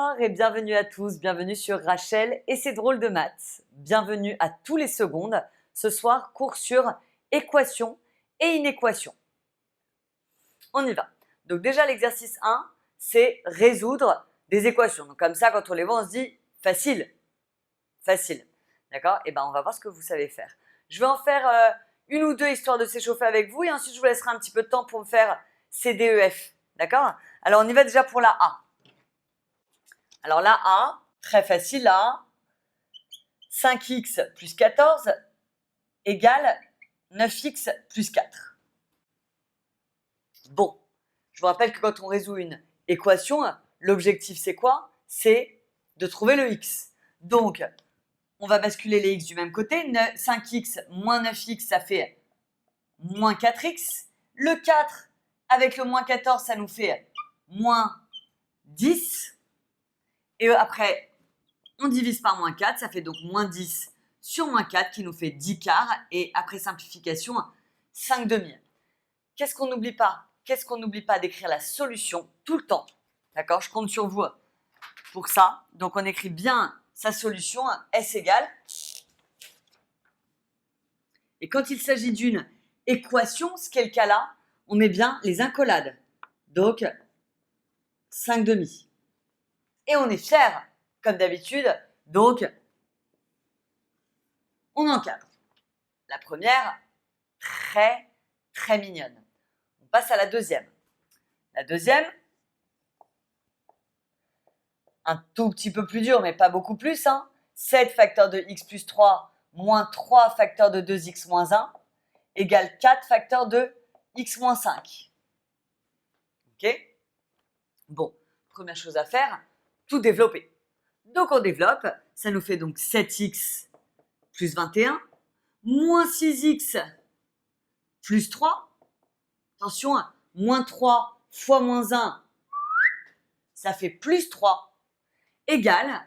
Bonsoir et bienvenue à tous, bienvenue sur Rachel et ses drôles de maths. Bienvenue à tous les secondes. Ce soir, cours sur équation et inéquation. On y va. Donc déjà l'exercice 1, c'est résoudre des équations. Donc comme ça, quand on les voit, on se dit facile. Facile. D'accord? Et bien on va voir ce que vous savez faire. Je vais en faire une ou deux histoire de s'échauffer avec vous et ensuite je vous laisserai un petit peu de temps pour me faire CDEF. D'accord? Alors on y va déjà pour la A. Alors la A, très facile, la 5x plus 14 égale 9x plus 4. Bon, je vous rappelle que quand on résout une équation, l'objectif c'est quoi? C'est de trouver le x. Donc, on va basculer les x du même côté. 5x moins 9x, ça fait moins 4x. Le 4 avec le moins 14, ça nous fait moins 10. Et après, on divise par moins 4, ça fait donc moins 10 sur moins 4 qui nous fait 10 quarts. Et après simplification, 5 demi. Qu'est-ce qu'on n'oublie pas? Qu'est-ce qu'on n'oublie pas d'écrire la solution tout le temps? D'accord? Je compte sur vous pour ça. Donc on écrit bien sa solution, S égale. Et quand il s'agit d'une équation, ce qui est le cas là, on met bien les incollades. Donc 5 demi. Et on est fiers, comme d'habitude, donc on encadre. La première, très, très mignonne. On passe à la deuxième. La deuxième, un tout petit peu plus dur, mais pas beaucoup plus. 7 facteur de x plus 3 moins 3 facteur de 2x moins 1 égale 4 facteur de x moins 5. Ok? Bon, première chose à faire, tout développer. Donc on développe, ça nous fait donc 7x plus 21, moins 6x plus 3. Attention, moins 3 fois moins 1, ça fait plus 3, égale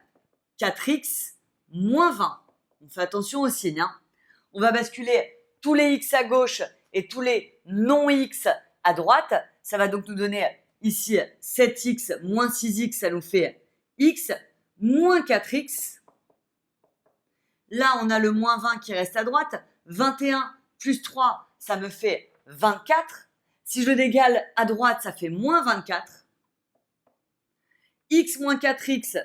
4x moins 20. On fait attention au signe. On va basculer tous les x à gauche et tous les non-x à droite. Ça va donc nous donner ici 7x moins 6x, ça nous fait x moins 4x. Là, on a le moins 20 qui reste à droite. 21 plus 3, ça me fait 24. Si je l'égale à droite, ça fait moins 24. X moins 4x,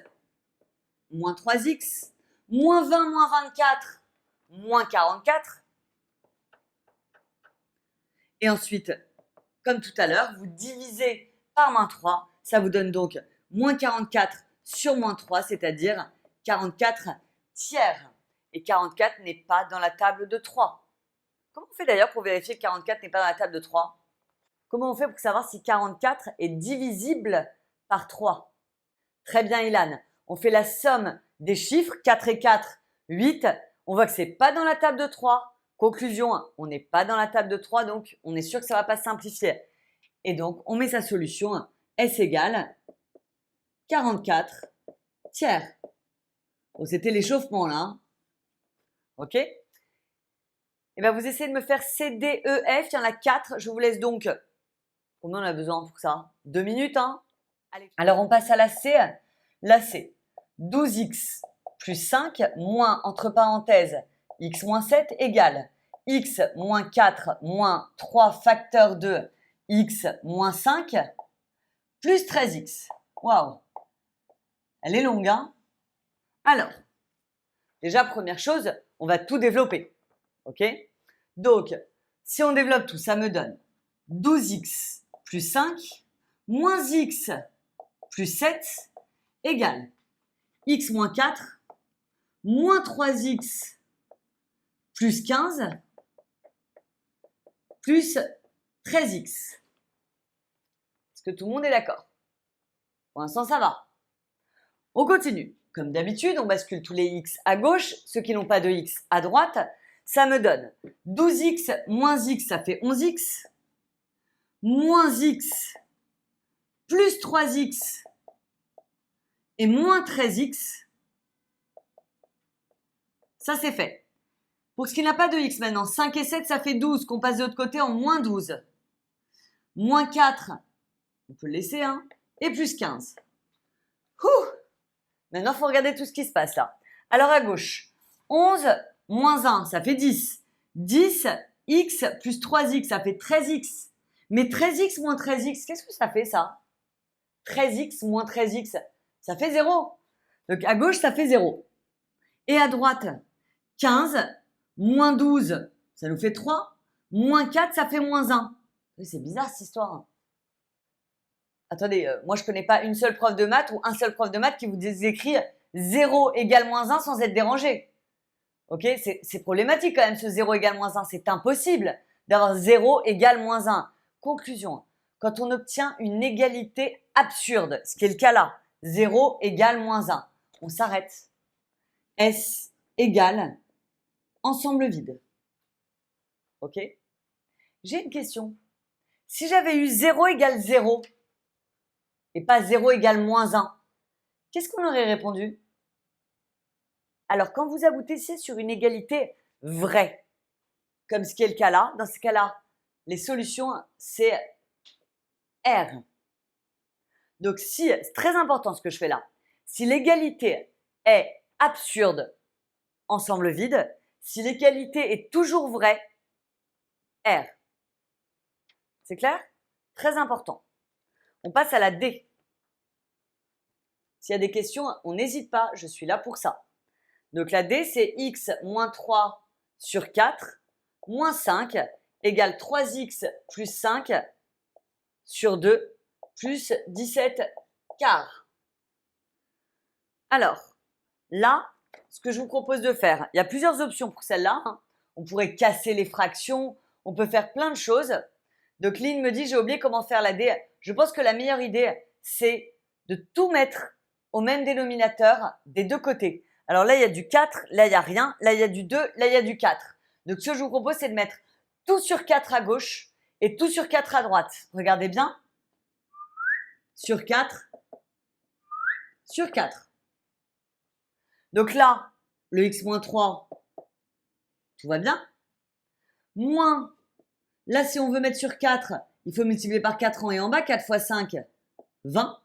moins 3x. Moins 20 moins 24, moins 44. Et ensuite, comme tout à l'heure, vous divisez par moins 3. Ça vous donne donc moins 44 sur moins 3, c'est-à-dire 44 tiers. Et 44 n'est pas dans la table de 3. Comment on fait d'ailleurs pour vérifier que 44 n'est pas dans la table de 3? Comment on fait pour savoir si 44 est divisible par 3? Très bien Ilan, on fait la somme des chiffres, 4 et 4, 8. On voit que ce n'est pas dans la table de 3. Conclusion, on n'est pas dans la table de 3, donc on est sûr que ça ne va pas simplifier. Et donc, on met sa solution, S égale 44 tiers. Bon, c'était l'échauffement là. Ok? Et bien, vous essayez de me faire C, D, E, F. Il y en a 4. Je vous laisse donc. Combien on a besoin pour ça? 2 minutes, Allez. Alors, on passe à la C. La C. 12x plus 5 moins, entre parenthèses, x moins 7 égale x moins 4 moins 3 facteur de x moins 5 plus 13x. Waouh! Elle est longue, Alors, déjà, première chose, on va tout développer. Ok? Donc, si on développe tout, ça me donne 12x plus 5 moins x plus 7 égale x moins 4 moins 3x plus 15 plus 13x. Est-ce que tout le monde est d'accord? Pour l'instant, ça va. On continue. Comme d'habitude, on bascule tous les x à gauche, ceux qui n'ont pas de x à droite. Ça me donne 12x moins x, ça fait 11x, moins x plus 3x et moins 13x. Ça, c'est fait. Pour ce qui n'a pas de x maintenant, 5 et 7, ça fait 12, qu'on passe de l'autre côté en moins 12. Moins 4, on peut le laisser, et plus 15. Maintenant, il faut regarder tout ce qui se passe là. Alors à gauche, 11 moins 1, ça fait 10. 10, x plus 3x, ça fait 13x. Mais 13x moins 13x, qu'est-ce que ça fait ça? 13x moins 13x, ça fait 0. Donc à gauche, ça fait 0. Et à droite, 15 moins 12, ça nous fait 3. Moins 4, ça fait moins 1. C'est bizarre cette histoire. Attendez, moi je connais pas une seule prof de maths ou un seul prof de maths qui vous écrit 0 égale moins 1 sans être dérangé. Ok, c'est problématique quand même ce 0 égale moins 1. C'est impossible d'avoir 0 égale moins 1. Conclusion, quand on obtient une égalité absurde, ce qui est le cas là, 0 égale moins 1, on s'arrête. S égale ensemble vide. Ok? J'ai une question. Si j'avais eu 0 égale 0 et pas 0 égale moins 1, qu'est-ce qu'on aurait répondu? Alors, quand vous aboutissez sur une égalité vraie, comme ce qui est le cas là, dans ce cas-là, les solutions, c'est R. Donc, si, c'est très important ce que je fais là, si l'égalité est absurde, ensemble vide, si l'égalité est toujours vraie, R. C'est clair? Très important. On passe à la D. S'il y a des questions, on n'hésite pas, je suis là pour ça. Donc la D, c'est x moins 3 sur 4 moins 5 égale 3x plus 5 sur 2 plus 17 quarts. Alors, là, ce que je vous propose de faire, il y a plusieurs options pour celle-là. On pourrait casser les fractions, on peut faire plein de choses. Donc Lynn me dit, j'ai oublié comment faire la D. Je pense que la meilleure idée, c'est de tout mettre au même dénominateur des deux côtés. Alors là, il y a du 4, là, il n'y a rien, là, il y a du 2, là, il y a du 4. Donc ce que je vous propose, c'est de mettre tout sur 4 à gauche et tout sur 4 à droite. Regardez bien. Sur 4, sur 4. Donc là, le x moins 3, tout va bien. Moins, là, si on veut mettre sur 4, il faut multiplier par 4 en haut et en bas. 4 fois 5, 20.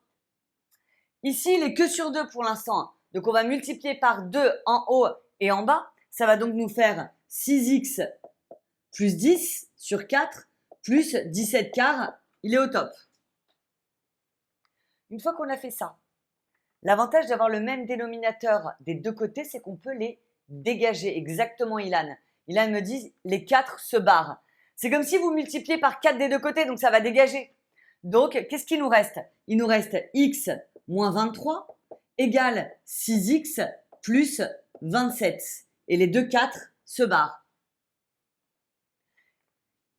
Ici, il n'est que sur 2 pour l'instant. Donc, on va multiplier par 2 en haut et en bas. Ça va donc nous faire 6x plus 10 sur 4 plus 17 quarts. Il est au top. Une fois qu'on a fait ça, l'avantage d'avoir le même dénominateur des deux côtés, c'est qu'on peut les dégager. Exactement, Ilan. Ilan me dit, les 4 se barrent. C'est comme si vous multipliez par 4 des deux côtés, donc ça va dégager. Donc, qu'est-ce qu'il nous reste? Il nous reste x moins 23 égale 6x plus 27. Et les deux 4 se barrent.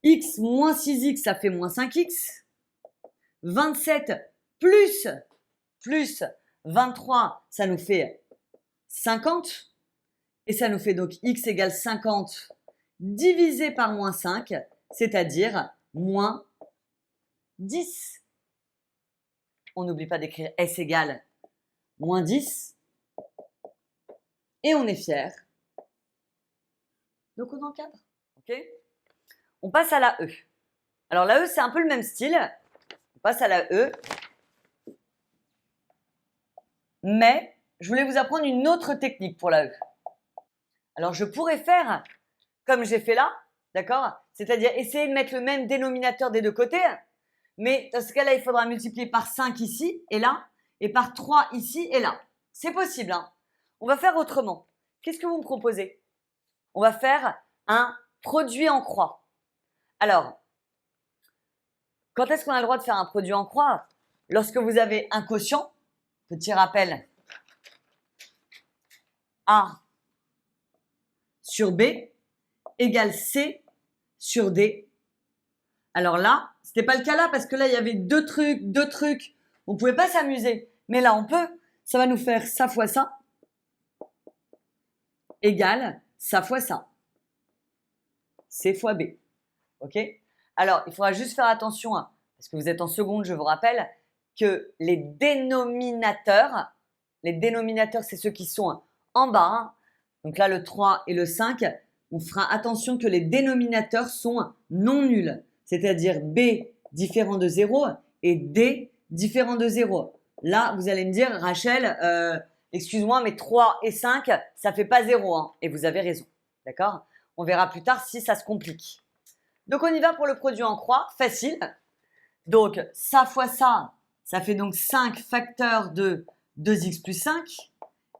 X moins 6x, ça fait moins 5x. 27 plus 23, ça nous fait 50. Et ça nous fait donc x égale 50 divisé par moins 5, c'est-à-dire moins 10. On n'oublie pas d'écrire S égale moins 10. Et on est fier. Donc on encadre. Ok? On passe à la E. Alors la E, c'est un peu le même style. On passe à la E. Mais je voulais vous apprendre une autre technique pour la E. Alors je pourrais faire comme j'ai fait là, d'accord? C'est-à-dire essayer de mettre le même dénominateur des deux côtés. Mais dans ce cas-là, il faudra multiplier par 5 ici et là, et par 3 ici et là. C'est possible, hein? On va faire autrement. Qu'est-ce que vous me proposez? On va faire un produit en croix. Alors, quand est-ce qu'on a le droit de faire un produit en croix? Lorsque vous avez un quotient, petit rappel, A sur B égale C sur D. Alors là, ce n'était pas le cas là parce que là, il y avait deux trucs. On ne pouvait pas s'amuser. Mais là, on peut. Ça va nous faire ça fois ça égale ça fois ça. C fois B. OK? Alors, il faudra juste faire attention, hein, parce que vous êtes en seconde, je vous rappelle, que les dénominateurs, c'est ceux qui sont en bas. Hein. Donc là, le 3 et le 5, on fera attention que les dénominateurs sont non nuls. C'est-à-dire B différent de 0 et D différent de 0. Là, vous allez me dire, Rachel, Excuse-moi, mais 3 et 5, ça fait pas 0. Hein. Et vous avez raison. D'accord? On verra plus tard si ça se complique. Donc, on y va pour le produit en croix. Facile. Donc, ça fois ça, ça fait donc 5 facteurs de 2x plus 5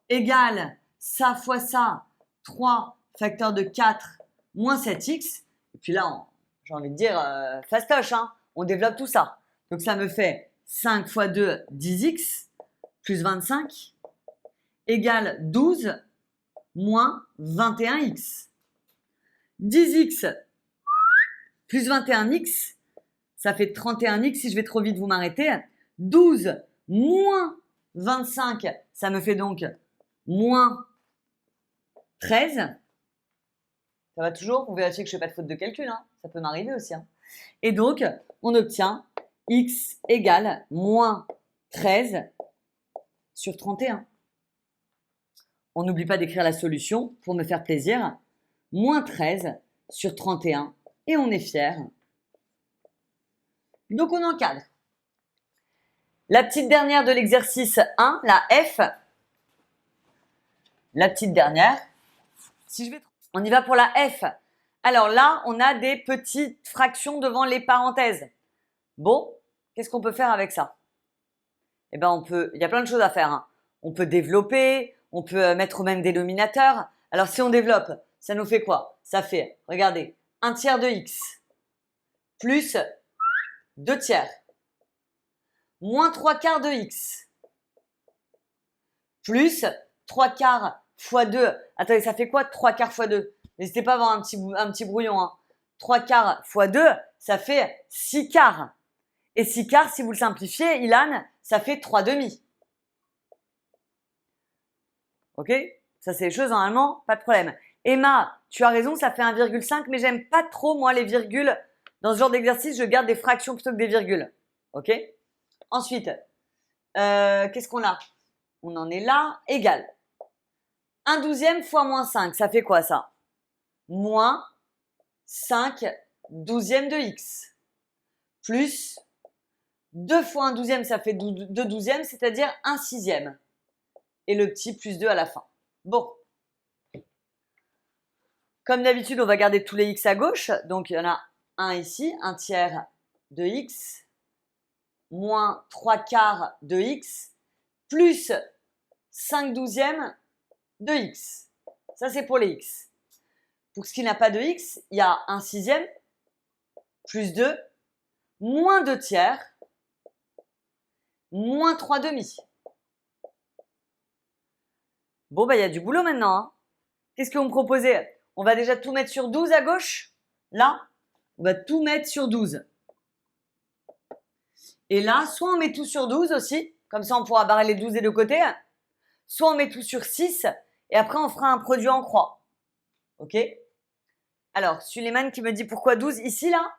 égale ça fois ça, 3 facteurs de 4 moins 7x. Et puis là, j'ai envie de dire fastoche, hein, on développe tout ça. Donc, ça me fait 5 fois 2, 10x plus 25 égale 12 moins 21x. 10x plus 21x, ça fait 31x. Si je vais trop vite, vous m'arrêtez. 12 moins 25, ça me fait donc moins 13. Ça va toujours? Vous vérifiez que je ne fais pas de faute de calcul. Hein. Ça peut m'arriver aussi. Hein. Et donc, on obtient x égale moins 13 sur 31. On n'oublie pas d'écrire la solution pour me faire plaisir. Moins 13 sur 31. Et on est fiers. Donc, on encadre. La petite dernière de l'exercice 1, la F. La petite dernière. On y va pour la F. Alors là, on a des petites fractions devant les parenthèses. Bon, qu'est-ce qu'on peut faire avec ça? Eh bien, il y a plein de choses à faire. Hein. On peut développer, on peut mettre au même dénominateur. Alors, si on développe, ça nous fait quoi? Ça fait, regardez, 1 tiers de x plus 2 tiers moins 3 quarts de x plus 3 quarts fois 2. Attendez, ça fait quoi 3 quarts fois 2? N'hésitez pas à avoir un petit brouillon. Hein. 3 quarts fois 2, ça fait 6 quarts. Et 6 quarts, si vous le simplifiez, Ilan, ça fait 3 demi. Ok? Ça, c'est les choses, normalement, pas de problème. Emma, tu as raison, ça fait 1,5, mais j'aime pas trop, moi, les virgules. Dans ce genre d'exercice, je garde des fractions plutôt que des virgules. Ok? Ensuite, qu'est-ce qu'on a? On en est là, égal. 1/12 fois moins 5, ça fait quoi ça? Moins 5 douzièmes de x. Plus 2 fois 1/12, ça fait 2 douzièmes, c'est-à-dire 1 sixième. Et le petit plus 2 à la fin. Bon. Comme d'habitude, on va garder tous les x à gauche. Donc, il y en a un ici, 1 tiers de x, moins 3 quarts de x, plus 5 douzièmes de x. Ça, c'est pour les x. Pour ce qui n'a pas de x, il y a 1 sixième, plus 2, moins 2 tiers, moins 3 demi. Bon, bah, il y a du boulot maintenant. Hein. Qu'est-ce que vous me proposez? On va déjà tout mettre sur 12 à gauche. Là, on va tout mettre sur 12. Et là, soit on met tout sur 12 aussi, comme ça on pourra barrer les 12 des deux côtés, soit on met tout sur 6, et après on fera un produit en croix. Ok? Alors, Suleiman qui me dit pourquoi 12 ici, là?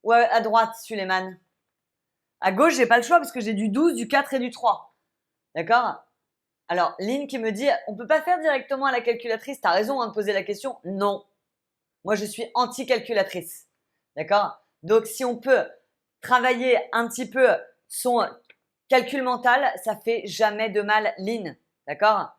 Ou à droite, Suleiman? À gauche, j'ai pas le choix parce que j'ai du 12, du 4 et du 3. D'accord? Alors, Lynn qui me dit, on peut pas faire directement à la calculatrice. T'as raison hein, de poser la question. Non. Moi, je suis anti-calculatrice. D'accord? Donc, si on peut travailler un petit peu son calcul mental, ça fait jamais de mal, Lynn. D'accord?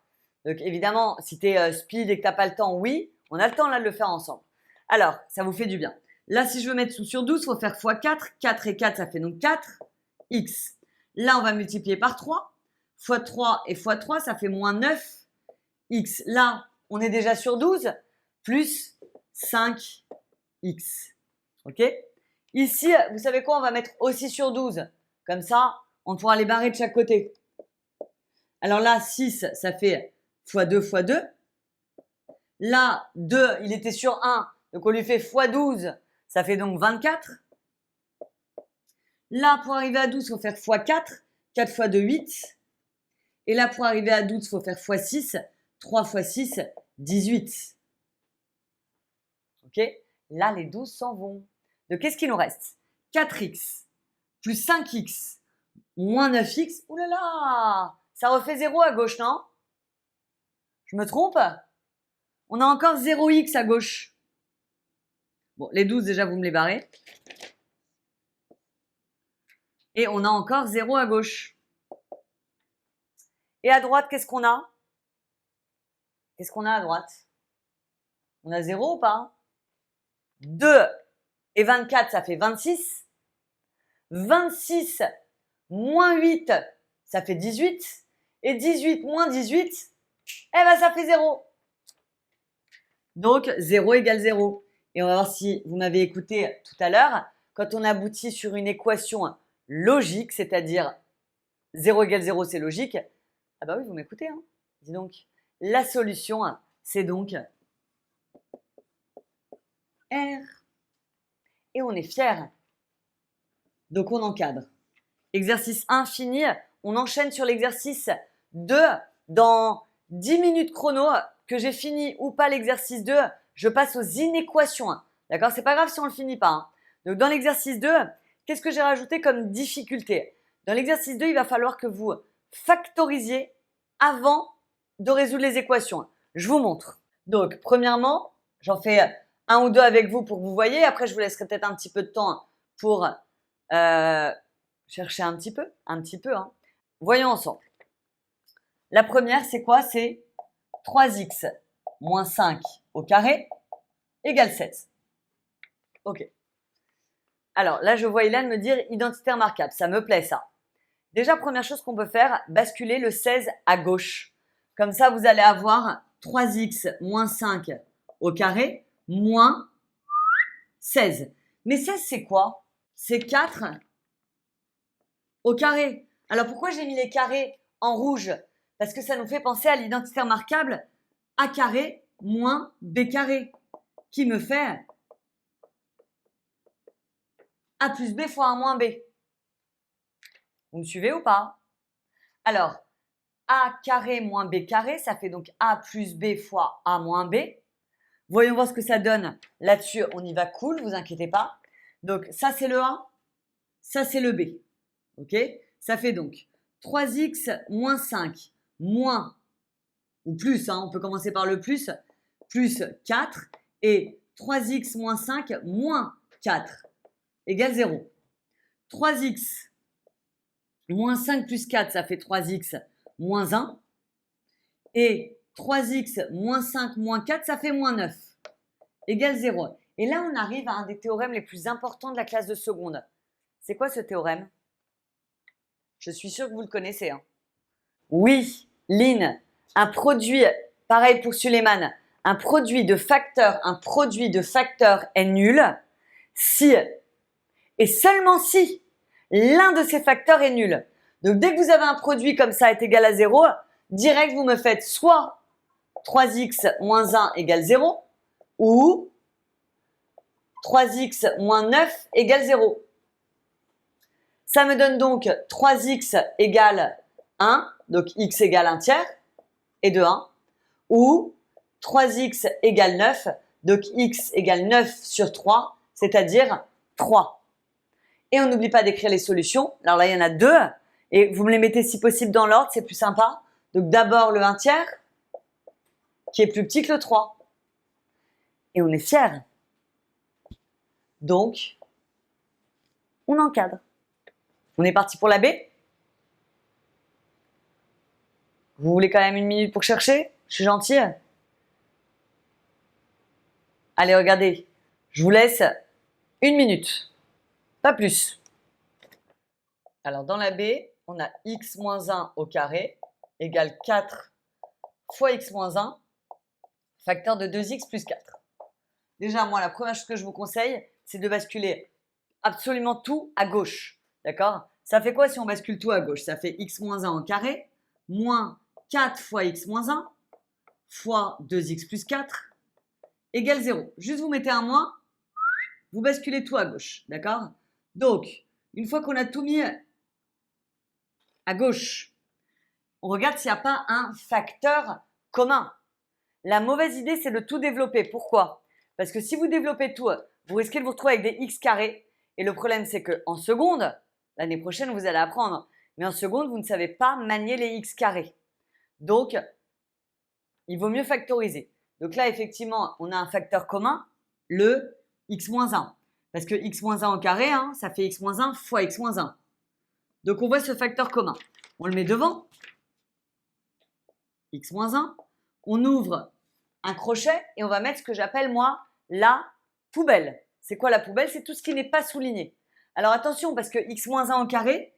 Donc, évidemment, si tu es speed et que tu n'as pas le temps, oui, on a le temps là de le faire ensemble. Alors, ça vous fait du bien. Là, si je veux mettre tout sur 12, il faut faire x4. 4 et 4, ça fait donc 4. X. Là, on va multiplier par 3. Fois 3 et fois 3, ça fait moins 9. X. Là, on est déjà sur 12. Plus 5x. Ok? Ici, vous savez quoi? On va mettre aussi sur 12. Comme ça, on pourra les barrer de chaque côté. Alors là, 6, ça fait fois 2 fois 2. Là, 2, il était sur 1. Donc, on lui fait fois 12. Ça fait donc 24. Là, pour arriver à 12, il faut faire fois 4. 4 fois 2, 8. Et là, pour arriver à 12, il faut faire fois 6. 3 fois 6, 18. Ok? Là, les 12 s'en vont. Donc, qu'est-ce qu'il nous reste? 4x plus 5x moins 9x. Ouh là là! Ça refait 0 à gauche, non? Je me trompe? On a encore 0x à gauche. Bon, les 12, déjà, vous me les barrez. Et on a encore 0 à gauche. Et à droite, qu'est-ce qu'on a? Qu'est-ce qu'on a à droite? On a 0 ou pas? 2 et 24, ça fait 26. 26 moins 8, ça fait 18. Et 18 moins 18, eh ben ça fait 0. Donc 0 égale 0. Et on va voir si vous m'avez écouté tout à l'heure. Quand on aboutit sur une équation logique, c'est-à-dire 0 égale 0, c'est logique. Ah bah oui, vous m'écoutez, hein. Dis donc. La solution, c'est donc R. Et on est fiers. Donc on encadre. Exercice 1 fini. On enchaîne sur l'exercice 2. Dans 10 minutes chrono, que j'ai fini ou pas l'exercice 2, je passe aux inéquations. D'accord? C'est pas grave si on le finit pas, hein. Donc dans l'exercice 2, qu'est-ce que j'ai rajouté comme difficulté? Dans l'exercice 2, il va falloir que vous factorisiez avant de résoudre les équations. Je vous montre. Donc premièrement, j'en fais un ou deux avec vous pour que vous voyez. Après, je vous laisserai peut-être un petit peu de temps pour chercher un petit peu, hein. Voyons ensemble. La première, c'est quoi? C'est 3x moins 5 au carré égale 16. Ok. Alors là, je vois Ilan me dire identité remarquable. Ça me plaît, ça. Déjà, première chose qu'on peut faire, basculer le 16 à gauche. Comme ça, vous allez avoir 3x moins 5 au carré moins 16. Mais 16, c'est quoi? C'est 4 au carré. Alors pourquoi j'ai mis les carrés en rouge? Parce que ça nous fait penser à l'identité remarquable a carré moins b carré, qui me fait a plus b fois a moins b. Vous me suivez ou pas? Alors, a carré moins b carré, ça fait donc a plus b fois a moins b. Voyons voir ce que ça donne. Là-dessus, on y va cool, vous inquiétez pas. Donc, ça, c'est le A, ça, c'est le B. Ok? Ça fait donc 3x moins 5 moins, ou plus, hein, on peut commencer par le plus 4, et 3x moins 5 moins 4 égale 0. 3x moins 5 plus 4, ça fait 3x moins 1. Et 3x moins 5 moins 4, ça fait moins 9, égale 0. Et là, on arrive à un des théorèmes les plus importants de la classe de seconde. C'est quoi ce théorème? Je suis sûre que vous le connaissez, hein. Oui, Lynn, un produit, pareil pour Suleiman, un produit de facteur est nul si, et seulement si, l'un de ces facteurs est nul. Donc, dès que vous avez un produit comme ça est égal à 0, direct, vous me faites soit 3x moins 1 égale 0 ou 3x moins 9 égale 0. Ça me donne donc 3x égale 1, donc x égale 1 tiers, et de 1, ou 3x égale 9, donc x égale 9 sur 3, c'est-à-dire 3. Et on n'oublie pas d'écrire les solutions. Alors là, il y en a deux, et vous me les mettez si possible dans l'ordre, c'est plus sympa. Donc d'abord le 1 tiers, qui est plus petit que le 3. Et on est fiers. Donc, on encadre. On est parti pour la B? Vous voulez quand même une minute pour chercher? Je suis gentille. Allez, regardez. Je vous laisse une minute. Pas plus. Alors, dans la B, on a x moins 1 au carré égale 4 fois x moins 1, facteur de 2x plus 4. Déjà, moi, la première chose que je vous conseille, c'est de basculer absolument tout à gauche. D'accord? Ça fait quoi si on bascule tout à gauche? Ça fait x moins 1 au carré moins 4 fois x moins 1 fois 2x plus 4 égale 0. Juste vous mettez un moins, vous basculez tout à gauche. D'accord? Donc, une fois qu'on a tout mis à gauche, on regarde s'il n'y a pas un facteur commun. La mauvaise idée, c'est de tout développer. Pourquoi? Parce que si vous développez tout, vous risquez de vous retrouver avec des x carrés. Et le problème, c'est qu'en seconde, l'année prochaine, vous allez apprendre. Mais en seconde, vous ne savez pas manier les x carrés. Donc, il vaut mieux factoriser. Donc là, effectivement, on a un facteur commun, le x-1. Parce que x-1 au carré, hein, ça fait x-1 fois x-1. Donc, on voit ce facteur commun. On le met devant. x moins 1. On ouvre un crochet et on va mettre ce que j'appelle moi la poubelle. C'est quoi la poubelle? C'est tout ce qui n'est pas souligné. Alors attention, parce que x moins 1 au carré,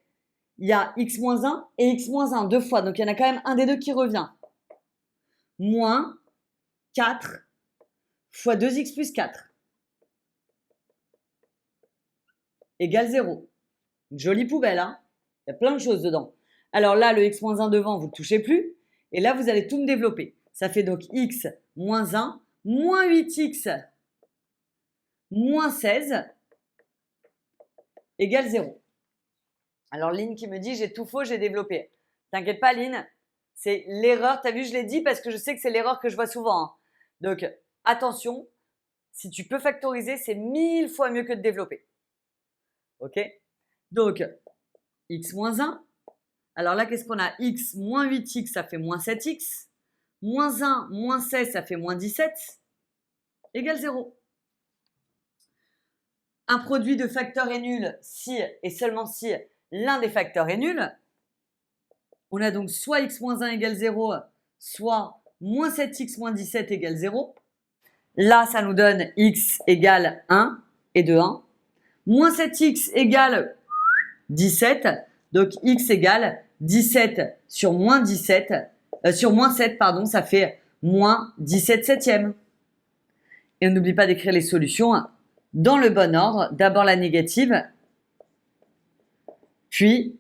il y a x moins 1 et x moins 1 deux fois. Donc il y en a quand même un des deux qui revient. Moins 4 fois 2x plus 4 égale 0. Une jolie poubelle, hein? Il y a plein de choses dedans. Alors là, le x moins 1 devant, vous ne le touchez plus. Et là, vous allez tout me développer. Ça fait donc x moins 1 moins 8x moins 16 égale 0. Alors, Lynn qui me dit, j'ai tout faux, j'ai développé. T'inquiète pas, Lynn, c'est l'erreur. T'as vu, je l'ai dit parce que je sais que c'est l'erreur que je vois souvent, hein. Donc, attention, si tu peux factoriser, c'est 1000 fois mieux que de développer. Ok? Donc, x moins 1. Alors là, qu'est-ce qu'on a? X moins 8x, ça fait moins 7x. Moins 1 moins 16, ça fait moins 17. Égale 0. Un produit de facteurs est nul si et seulement si l'un des facteurs est nul. On a donc soit x moins 1 égale 0, soit moins 7x moins 17 égale 0. Là, ça nous donne x égale 1 et de 1. Moins 7x égale 17. Donc x égale 17 sur moins 17, sur moins 7, pardon, ça fait moins 17 septièmes. Et on n'oublie pas d'écrire les solutions dans le bon ordre. D'abord la négative, puis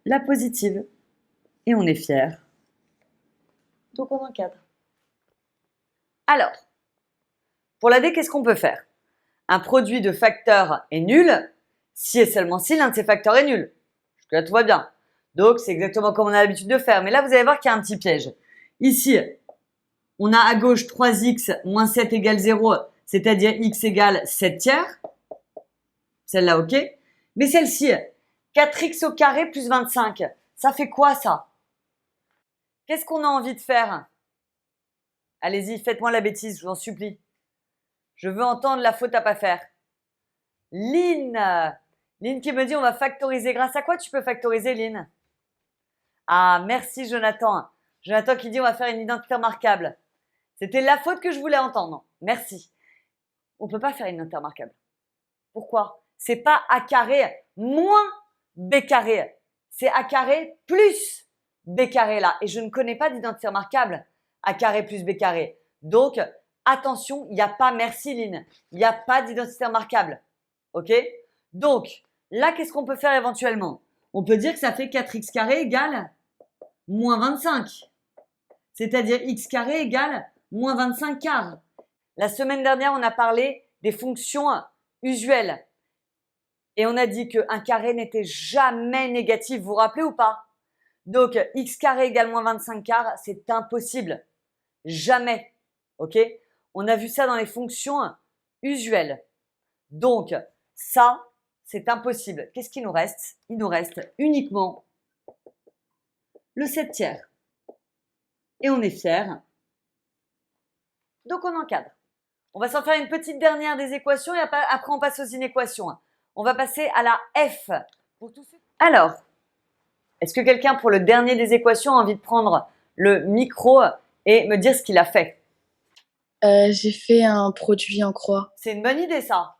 la positive. Et on est fiers. Donc on encadre. Alors, pour la D, qu'est-ce qu'on peut faire? Un produit de facteurs est nul si et seulement si l'un de ces facteurs est nul. Jusque-là, tout va bien. Donc, c'est exactement comme on a l'habitude de faire. Mais là, vous allez voir qu'il y a un petit piège. Ici, on a à gauche 3x moins 7 égale 0, c'est-à-dire x égale 7 tiers. Celle-là, ok. Mais celle-ci, 4x au carré plus 25, ça fait quoi ça? Qu'est-ce qu'on a envie de faire? Allez-y, faites-moi la bêtise, je vous en supplie. Je veux entendre la faute à pas faire. Lynn qui me dit on va factoriser. Grâce à quoi tu peux factoriser, Lynn? Ah, merci Jonathan. Jonathan qui dit on va faire une identité remarquable. C'était la faute que je voulais entendre. Merci. On ne peut pas faire une identité remarquable. Pourquoi? C'est pas a carré moins b carré. C'est a carré plus b carré là. Et je ne connais pas d'identité remarquable a carré plus b carré. Donc, attention, il n'y a pas, merci Lynn, il n'y a pas d'identité remarquable. Ok? Donc, là, qu'est-ce qu'on peut faire éventuellement? On peut dire que ça fait 4x carré égale moins 25. C'est-à-dire x carré égale moins 25 quarts. La semaine dernière, on a parlé des fonctions usuelles. Et on a dit qu'un carré n'était jamais négatif. Vous vous rappelez ou pas? Donc, x carré égale moins 25 quarts, c'est impossible. Jamais. Ok? On a vu ça dans les fonctions usuelles. Donc, ça, c'est impossible. Qu'est-ce qu'il nous reste? Il nous reste uniquement le 7 tiers. Et on est fiers. Donc, on encadre. On va s'en faire une petite dernière des équations et après, on passe aux inéquations. On va passer à la F. Alors, est-ce que quelqu'un, pour le dernier des équations, a envie de prendre le micro et me dire ce qu'il a fait? J'ai fait un produit en croix. C'est une bonne idée, ça.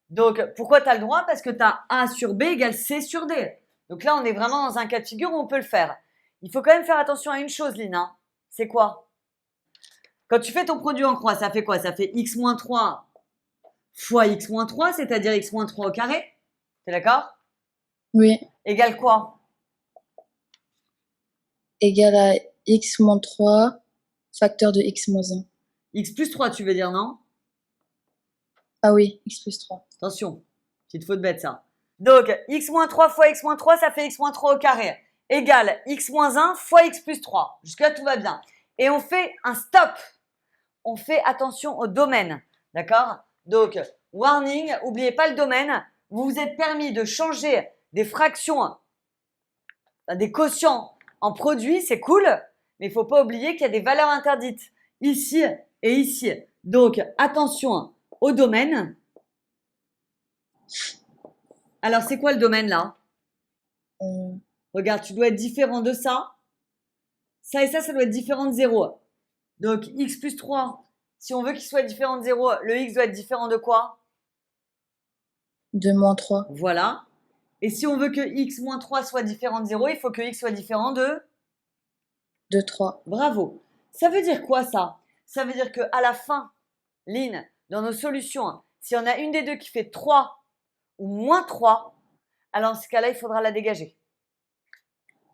Donc, pourquoi tu as le droit? Parce que tu as A sur B égale C sur D. Donc là, on est vraiment dans un cas de figure où on peut le faire. Il faut quand même faire attention à une chose, Lina. C'est quoi? Quand tu fais ton produit en croix, ça fait quoi? Ça fait x moins 3 fois x moins 3, c'est-à-dire x moins 3 au carré. T'es d'accord? Oui. Égale quoi? Égal à x moins 3, facteur de x moins 1. X plus 3, tu veux dire, non? Ah oui, x plus 3. Attention, petite faute bête, ça. Donc, x moins 3 fois x moins 3, ça fait x moins 3 au carré. Égale x moins 1 fois x plus 3. Jusque-là, tout va bien. Et on fait un stop. On fait attention au domaine. D'accord? Donc, warning, n'oubliez pas le domaine. Vous vous êtes permis de changer des fractions, des quotients en produits, c'est cool. Mais il ne faut pas oublier qu'il y a des valeurs interdites ici et ici. Donc, attention au domaine. Alors, c'est quoi le domaine là? Regarde, tu dois être différent de ça. Ça et ça doit être différent de 0. Donc, x plus 3, si on veut qu'il soit différent de 0, le x doit être différent de quoi? De moins 3. Voilà. Et si on veut que x moins 3 soit différent de 0, il faut que x soit différent de... De 3. Bravo. Ça veut dire quoi ça? Ça veut dire qu'à la fin, Lynn, dans nos solutions, si on a une des deux qui fait 3 ou moins 3, alors dans ce cas-là, il faudra la dégager.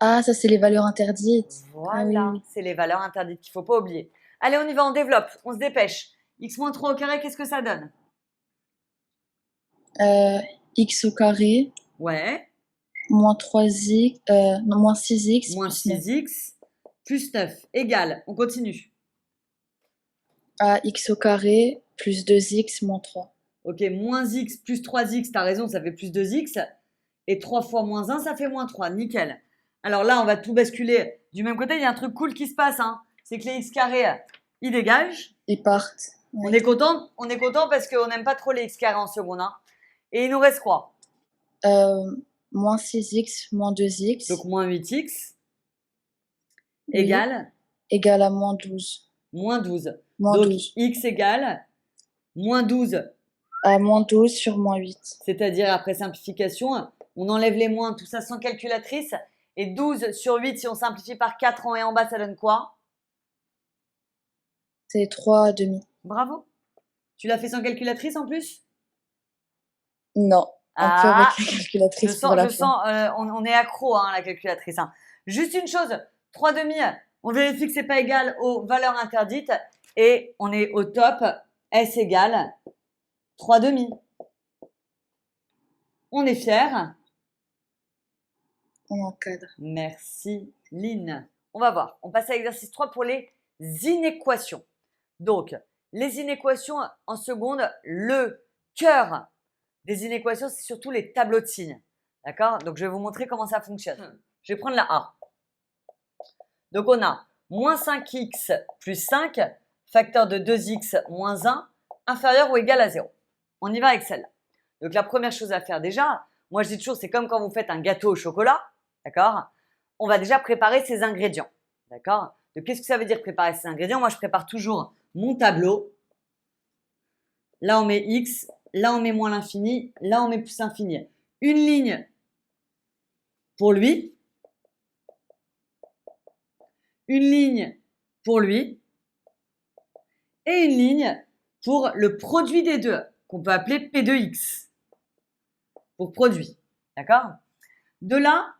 Ah, ça, c'est les valeurs interdites. Voilà, Ah oui, oui. c'est les valeurs interdites qu'il ne faut pas oublier. Allez, on y va, on développe, on se dépêche. X moins 3 au carré, qu'est-ce que ça donne? X au carré, Ouais, moins 3x, non, moins 6x moins plus 9. 6x plus 9 égale, on continue. Ah, x au carré, plus 2x, moins 3. Ok, moins x plus 3x, t'as raison, ça fait plus 2x. Et 3 fois moins 1, ça fait moins 3, nickel. Alors là, on va tout basculer. Du même côté, il y a un truc cool qui se passe, hein. C'est que les x carrés, ils dégagent. Ils partent. On Ouais. est content parce qu'on n'aime pas trop les x carrés en seconde. Hein. Et il nous reste quoi? Moins 6x, moins 2x. Donc moins 8x Oui. égale Égale à moins 12. moins 12. Moins Donc 12. x égale moins 12. À moins 12 sur moins 8. C'est-à-dire, après simplification, on enlève les moins, tout ça sans calculatrice. Et 12 sur 8, si on simplifie par 4 en haut et en bas, ça donne quoi? C'est 3 demi. Bravo. Tu l'as fait sans calculatrice en plus? Non. Un peu Ah, avec la calculatrice pour la fin. On est accro hein, à la calculatrice. Hein. Juste une chose, 3 demi, on vérifie que c'est pas égal aux valeurs interdites et on est au top, S égale 3 demi. On est fiers. On encadre. Merci Lynn. On va voir, on passe à l'exercice 3 pour les inéquations. Donc, les inéquations en seconde, le cœur des inéquations, c'est surtout les tableaux de signes. D'accord? Donc, je vais vous montrer comment ça fonctionne. Je vais prendre la A. Donc, on a moins 5x plus 5, facteur de 2x moins 1, inférieur ou égal à 0. On y va avec celle-là. Donc, la première chose à faire déjà, moi je dis toujours, c'est comme quand vous faites un gâteau au chocolat. D'accord? On va déjà préparer ses ingrédients. D'accord? Donc, qu'est-ce que ça veut dire préparer ses ingrédients? Moi, je prépare toujours mon tableau. Là, on met x. Là, on met moins l'infini. Là, on met plus l'infini. Une ligne pour lui. Une ligne pour lui. Et une ligne pour le produit des deux, qu'on peut appeler P de x. Pour produit. D'accord? De là,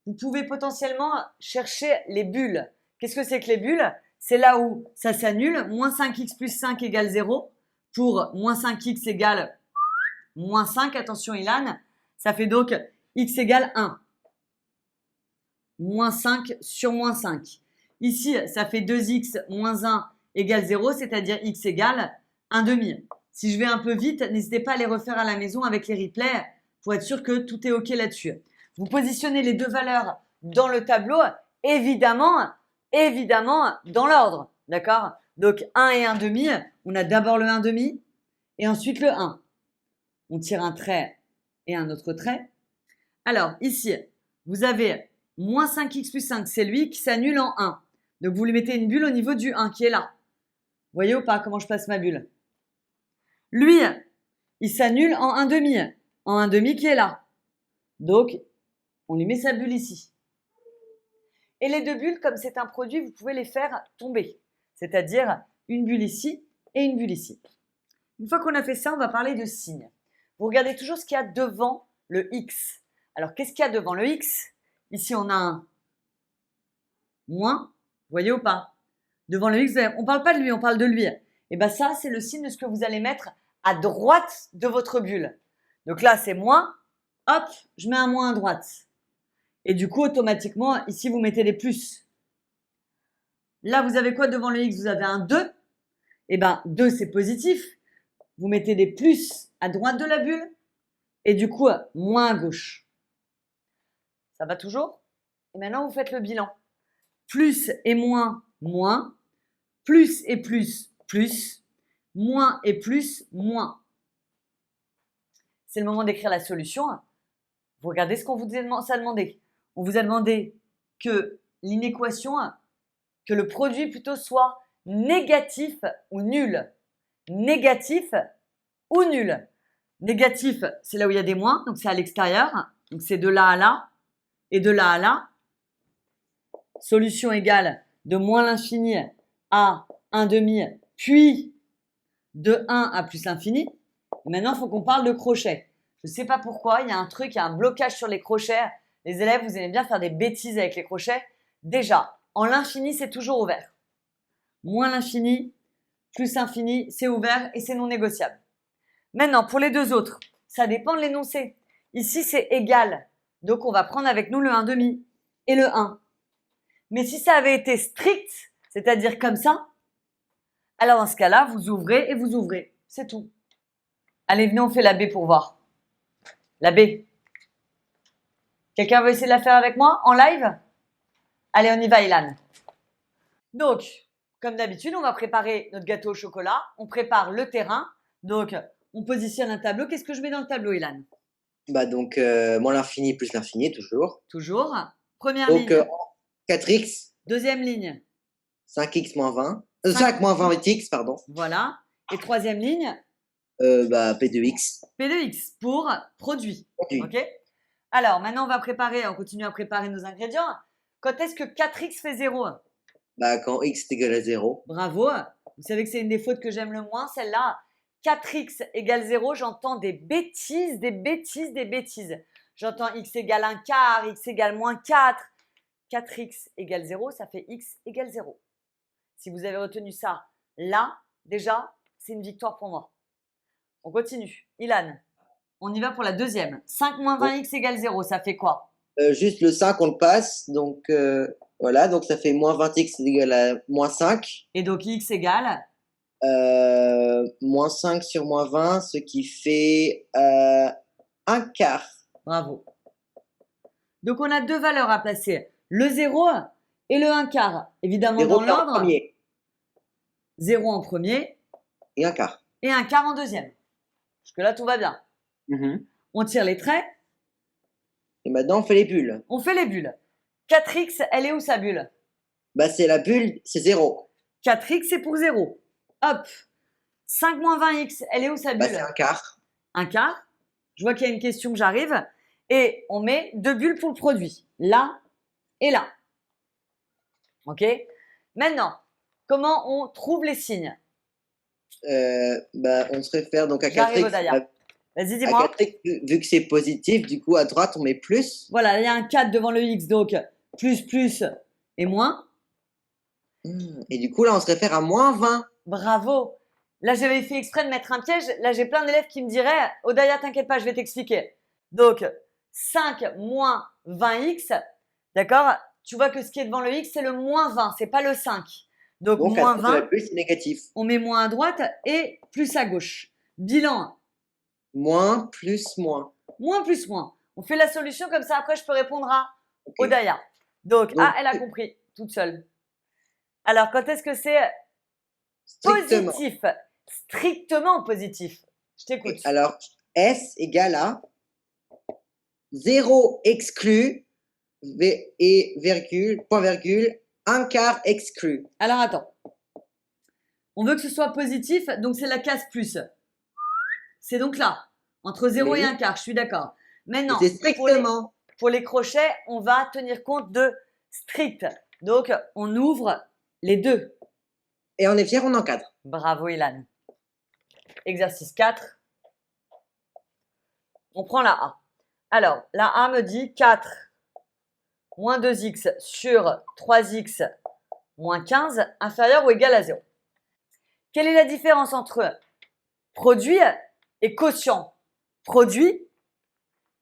vous pouvez potentiellement chercher les bulles. Qu'est-ce que c'est que les bulles? C'est là où ça s'annule. Moins 5x plus 5 égale 0. Pour moins 5x égale moins 5. Attention Ilan. Ça fait donc x égale 1. Moins 5 sur moins 5. Ici, ça fait 2x moins 1 égale 0, c'est-à-dire x égale 1 demi. Si je vais un peu vite, n'hésitez pas à les refaire à la maison avec les replays pour être sûr que tout est OK là-dessus. Vous positionnez les deux valeurs dans le tableau, évidemment dans l'ordre. D'accord? Donc 1 et 1 demi, on a d'abord le 1 demi et ensuite le 1. On tire un trait et un autre trait. Alors ici, vous avez moins 5x plus 5, c'est lui qui s'annule en 1. Donc vous lui mettez une bulle au niveau du 1 qui est là. Vous voyez ou pas comment je passe ma bulle? Lui, il s'annule en 1 demi. En 1 demi qui est là. Donc, on lui met sa bulle ici. Et les deux bulles, comme c'est un produit, vous pouvez les faire tomber. C'est-à-dire une bulle ici et une bulle ici. Une fois qu'on a fait ça, on va parler de signes. Vous regardez toujours ce qu'il y a devant le x. Alors, qu'est-ce qu'il y a devant le x? Ici, on a un moins. Vous voyez ou pas? Devant le x, on ne parle pas de lui, on parle de lui. Et bien ça, c'est le signe de ce que vous allez mettre à droite de votre bulle. Donc là, c'est moins. Hop, je mets un moins à droite. Et du coup, automatiquement, ici, vous mettez les plus. Là, vous avez quoi devant le x? Vous avez un 2. Et bien, 2, c'est positif. Vous mettez des plus à droite de la bulle. Et du coup, moins à gauche. Ça va toujours? Et maintenant, vous faites le bilan. Plus et moins, moins. Plus et plus, plus. Moins et plus, moins. C'est le moment d'écrire la solution. Vous regardez ce qu'on vous a demandé. On vous a demandé que l'inéquation, que le produit plutôt soit négatif ou nul. Négatif ou nul. Négatif, c'est là où il y a des moins, donc c'est à l'extérieur. Donc c'est de là à là et de là à là. Solution égale de moins l'infini à 1 demi, puis de 1 à plus l'infini. Maintenant, il faut qu'on parle de crochets. Je ne sais pas pourquoi, il y a un truc, il y a un blocage sur les crochets. Les élèves, vous aimez bien faire des bêtises avec les crochets. Déjà, en l'infini, c'est toujours ouvert. Moins l'infini, plus l'infini, c'est ouvert et c'est non négociable. Maintenant, pour les deux autres, ça dépend de l'énoncé. Ici, c'est égal. Donc, on va prendre avec nous le 1 demi et le 1. Mais si ça avait été strict, c'est-à-dire comme ça, alors dans ce cas-là, vous ouvrez et vous ouvrez. C'est tout. Allez, venez, on fait la B pour voir. La B. Quelqu'un veut essayer de la faire avec moi en live? Allez, on y va, Ilan. Donc, comme d'habitude, on va préparer notre gâteau au chocolat. On prépare le terrain. Donc, on positionne un tableau. Qu'est-ce que je mets dans le tableau, Ilan? Bah donc, moins l'infini plus l'infini, toujours. Toujours. Première Donc, ligne. 4x, Deuxième ligne. 5x moins 20. 5. 5 moins 20x, pardon. Voilà. Et troisième ligne, Bah, P2x. P2X pour produit. Produit. OK? Alors, maintenant, on continue à préparer nos ingrédients. Quand est-ce que 4x fait 0? Bah, quand x est égal à 0. Bravo. Vous savez que c'est une des fautes que j'aime le moins, celle-là. 4x égale 0, j'entends des bêtises, des bêtises, des bêtises. J'entends x égale 1 quart, x égale moins 4. 4x égale 0, ça fait x égale 0. Si vous avez retenu ça là, déjà, c'est une victoire pour moi. On continue. Ilan, on y va pour la deuxième. 5 moins 20x égale 0, ça fait quoi? Juste le 5, on le passe. Donc, voilà. Donc, ça fait moins 20x égal à moins 5. Et donc x égale Moins 5 sur moins 20, ce qui fait 1 quart. Bravo. Donc, on a deux valeurs à placer. Le 0 et le 1 quart. Évidemment, 0 dans en l'ordre. premier 0 en premier et 1 quart. et 1 quart en deuxième. Jusque-là, tout va bien. On tire les traits. Et maintenant, on fait les bulles. On fait les bulles. 4x, elle est où sa bulle? Bah, c'est la bulle, c'est 0. 4x, c'est pour 0. Hop. 5 moins 20x, elle est où sa Bah, bulle? c'est 1 quart. 1 quart. Je vois qu'il y a une question, j'arrive. Et on met deux bulles pour le produit. Là et là. OK? Maintenant, comment on trouve les signes? Bah, on se réfère donc à J'arrive, 4x. Odaya. Vas-y, À dis-moi. 4x, vu que c'est positif, du coup, à droite, on met plus. Voilà, il y a un 4 devant le x, donc plus et moins. Et du coup, là, on se réfère à moins 20. Bravo. Là, j'avais fait exprès de mettre un piège. Là, j'ai plein d'élèves qui me diraient « Odaya, t'inquiète pas, je vais t'expliquer. » Donc, 5 moins 20x, d'accord? Tu vois que ce qui est devant le x, c'est le moins 20, c'est pas le 5. Donc moins à droite de 20, la bulle, c'est négatif. on met moins à droite et plus à gauche. Bilan, Moins plus moins. moins plus moins. On fait la solution comme ça, après, je peux répondre à Ok. Odaya. Donc, elle a compris, toute seule. Alors, quand est-ce que c'est Strictement. positif? Strictement positif. Je t'écoute. Alors, S égale à 0 exclu et virgule, point virgule, 1 quart exclu. Alors, attends. On veut que ce soit positif, donc c'est la case plus. C'est donc là, entre 0 et 1 quart, je suis d'accord. Maintenant, c'est strictement. pour les crochets, on va tenir compte de strict. Donc, on ouvre les deux. Et on est fier, on encadre. Bravo, Ilan. Exercice 4. On prend la A. Alors, la A me dit 4 moins 2x sur 3x moins 15 inférieur ou égal à 0. Quelle est la différence entre produit et quotient? Produit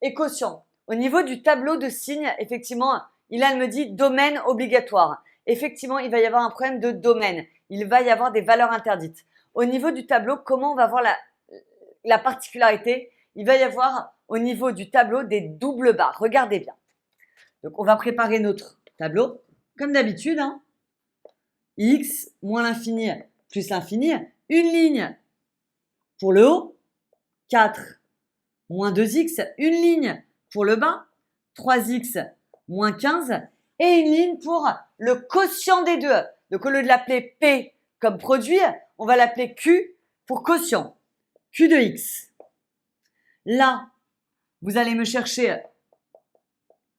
et quotient. Au niveau du tableau de signes, effectivement, Ilan me dit domaine obligatoire. Effectivement, il va y avoir un problème de domaine. Il va y avoir des valeurs interdites. Au niveau du tableau, comment on va voir la particularité? Il va y avoir au niveau du tableau des doubles barres. Regardez bien. Donc, on va préparer notre tableau comme d'habitude. X moins l'infini plus l'infini. Une ligne pour le haut. 4 moins 2x. Une ligne pour le bas. 3x moins 15. et une ligne pour le quotient des deux. Donc, au lieu de l'appeler P comme produit, on va l'appeler Q pour quotient. Q de X. Là, vous allez me chercher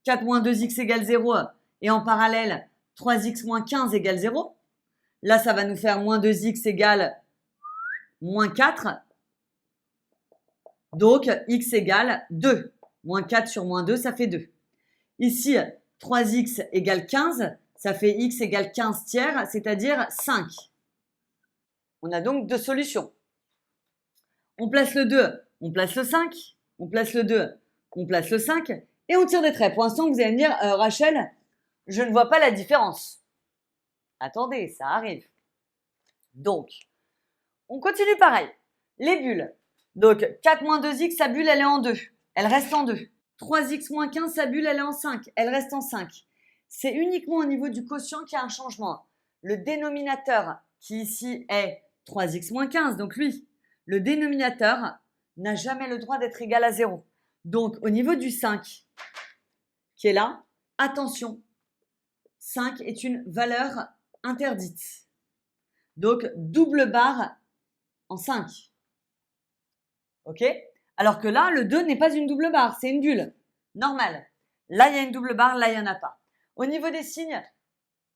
4 moins 2x égale 0 et en parallèle 3x moins 15 égale 0. Là, ça va nous faire moins 2x égale moins 4. Donc, x égale 2. Moins 4 sur moins 2, ça fait 2. Ici, 3x égale 15, ça fait x égale 15 tiers, c'est-à-dire 5. On a donc deux solutions. On place le 2, on place le 5, on place le 2, on place le 5, et on tire des traits. Pour l'instant, vous allez me dire, Rachel, je ne vois pas la différence. Attendez, ça arrive. Donc, on continue pareil. Les bulles. Donc, 4 moins 2x, sa bulle, elle est en 2. Elle reste en 2. 3x moins 15, sa bulle, elle est en 5. Elle reste en 5. C'est uniquement au niveau du quotient qu'il y a un changement. Le dénominateur, qui ici est 3x moins 15, donc lui, le dénominateur n'a jamais le droit d'être égal à 0. Donc, au niveau du 5, qui est là, attention, 5 est une valeur interdite. Donc, double barre en 5. OK? Alors que là, le 2 n'est pas une double barre, c'est une bulle. Normal. Là, il y a une double barre, là, il n'y en a pas. Au niveau des signes,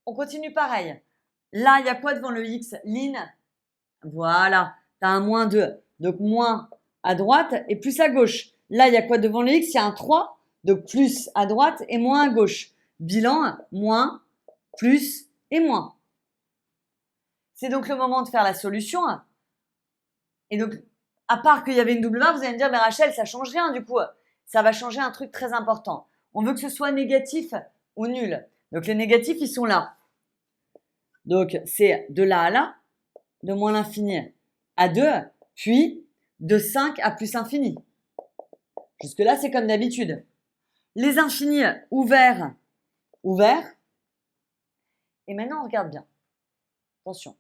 on continue pareil. Là, il y a quoi devant le X? Line. Voilà. Tu as un moins 2. Donc, moins à droite et plus à gauche. Là, il y a quoi devant le X? Il y a un 3. Donc, plus à droite et moins à gauche. Bilan, moins, plus et moins. C'est donc le moment de faire la solution. Et donc, à part qu'il y avait une double barre, vous allez me dire, mais Rachel, ça change rien du coup. Ça va changer un truc très important. On veut que ce soit négatif ou nul. Donc, les négatifs, ils sont là. Donc, c'est de là à là, de moins l'infini à 2, puis de 5 à plus infini. Jusque-là, c'est comme d'habitude. Les infinis ouverts, ouverts. Et maintenant, on regarde bien. Attention.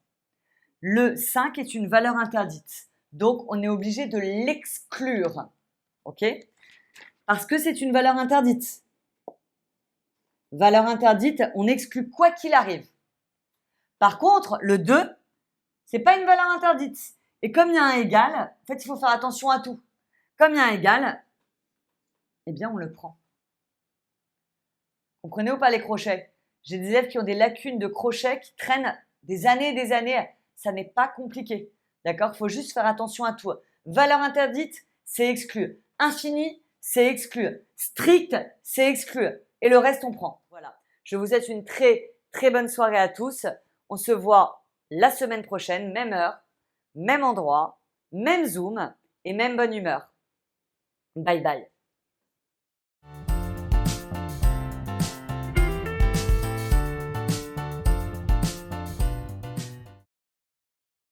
Le 5 est une valeur interdite. Donc, on est obligé de l'exclure. OK? Parce que c'est une valeur interdite. Valeur interdite, on exclut quoi qu'il arrive. Par contre, le 2, c'est pas une valeur interdite. Et comme il y a un égal, en fait, il faut faire attention à tout. Comme il y a un égal, eh bien, on le prend. Comprenez ou pas les crochets? J'ai des élèves qui ont des lacunes de crochets qui traînent des années et des années. Ça n'est pas compliqué. D'accord? Il faut juste faire attention à tout. Valeur interdite, c'est exclu. Infini, c'est exclu. Strict, c'est exclu. Et le reste, on prend. Voilà. Je vous souhaite une très, très bonne soirée à tous. On se voit la semaine prochaine, même heure, même endroit, même Zoom et même bonne humeur. Bye bye.